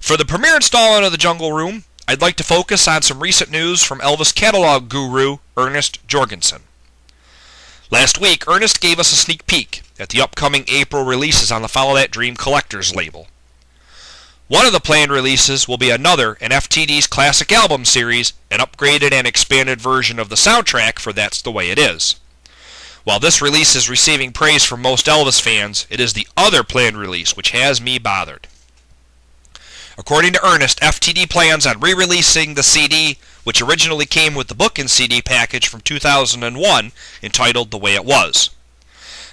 For the premiere installment of the Jungle Room, I'd like to focus on some recent news from Elvis catalog guru Ernest Jorgensen. Last week, Ernest gave us a sneak peek at the upcoming April releases on the Follow That Dream Collectors label. One of the planned releases will be another in FTD's classic album series, an upgraded and expanded version of the soundtrack for That's the Way It Is. While this release is receiving praise from most Elvis fans, it is the other planned release which has me bothered. According to Ernest, FTD plans on re-releasing the CD, which originally came with the book and CD package from 2001, entitled The Way It Was.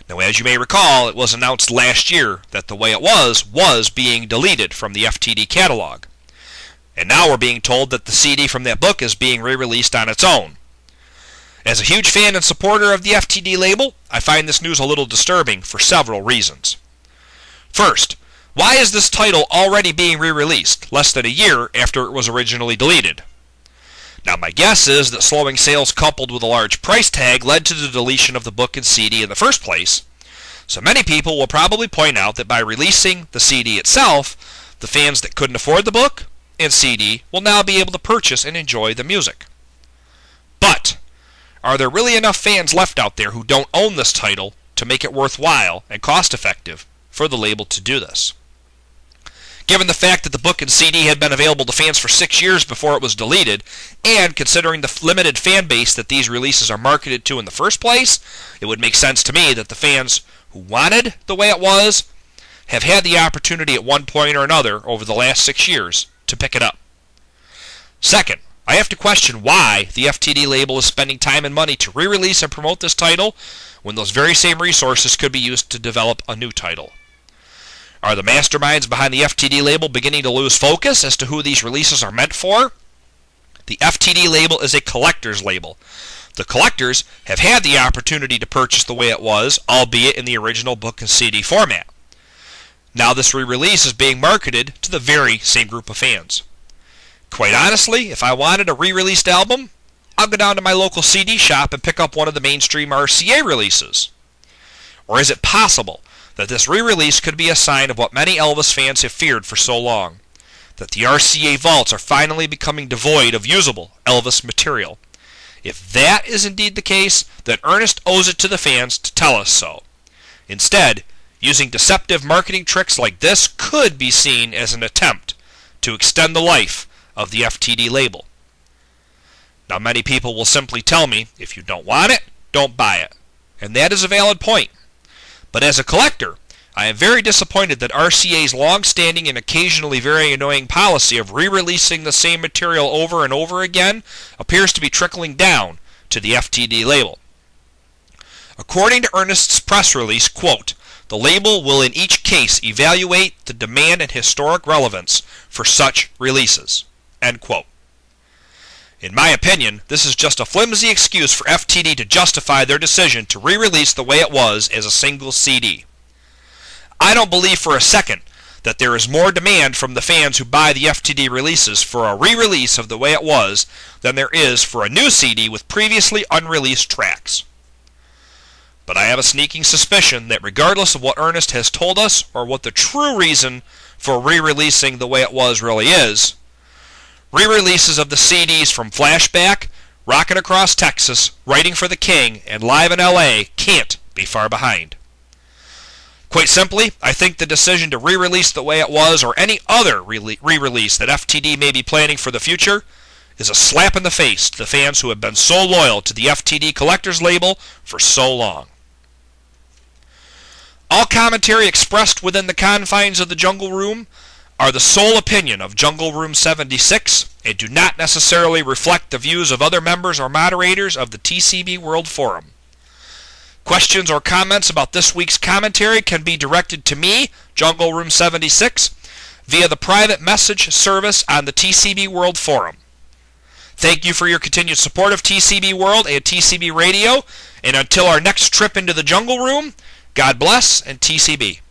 Now, as you may recall, it was announced last year that The Way It Was being deleted from the FTD catalog. And now we're being told that the CD from that book is being re-released on its own. As a huge fan and supporter of the FTD label, I find this news a little disturbing for several reasons. First, why is this title already being re-released, less than a year after it was originally deleted? Now, my guess is that slowing sales coupled with a large price tag led to the deletion of the book and CD in the first place, so many people will probably point out that by releasing the CD itself, the fans that couldn't afford the book and CD will now be able to purchase and enjoy the music. But, are there really enough fans left out there who don't own this title to make it worthwhile and cost-effective for the label to do this? Given the fact that the book and CD had been available to fans for 6 years before it was deleted, and considering the limited fan base that these releases are marketed to in the first place, it would make sense to me that the fans who wanted The Way It Was have had the opportunity at one point or another over the last 6 years to pick it up. Second, I have to question why the FTD label is spending time and money to re-release and promote this title when those very same resources could be used to develop a new title. Are the masterminds behind the FTD label beginning to lose focus as to who these releases are meant for? The FTD label is a collector's label. The collectors have had the opportunity to purchase The Way It Was, albeit in the original book and CD format. Now this re-release is being marketed to the very same group of fans. Quite honestly, if I wanted a re-released album, I'll go down to my local CD shop and pick up one of the mainstream RCA releases. Or is it possible that this re-release could be a sign of what many Elvis fans have feared for so long, that the RCA vaults are finally becoming devoid of usable Elvis material? If that is indeed the case, then Ernest owes it to the fans to tell us so. Instead, using deceptive marketing tricks like this could be seen as an attempt to extend the life of the FTD label. Now, many people will simply tell me, if you don't want it, don't buy it. And that is a valid point. But as a collector, I am very disappointed that RCA's long-standing and occasionally very annoying policy of re-releasing the same material over and over again appears to be trickling down to the FTD label. According to Ernest's press release, quote, "The label will in each case evaluate the demand and historic relevance for such releases," end quote. In my opinion, this is just a flimsy excuse for FTD to justify their decision to re-release The Way It Was as a single CD. I don't believe for a second that there is more demand from the fans who buy the FTD releases for a re-release of The Way It Was than there is for a new CD with previously unreleased tracks. But I have a sneaking suspicion that regardless of what Ernest has told us or what the true reason for re-releasing The Way It Was really is, re-releases of the CDs from Flashback, Rockin' Across Texas, Writing for the King, and Live in LA can't be far behind. Quite simply, I think the decision to re-release The Way It Was or any other re-release that FTD may be planning for the future is a slap in the face to the fans who have been so loyal to the FTD collector's label for so long. All commentary expressed within the confines of the Jungle Room are the sole opinion of Jungle Room 76 and do not necessarily reflect the views of other members or moderators of the TCB World Forum. Questions or comments about this week's commentary can be directed to me, Jungle Room 76, via the private message service on the TCB World Forum. Thank you for your continued support of TCB World and TCB Radio, and until our next trip into the Jungle Room, God bless and TCB.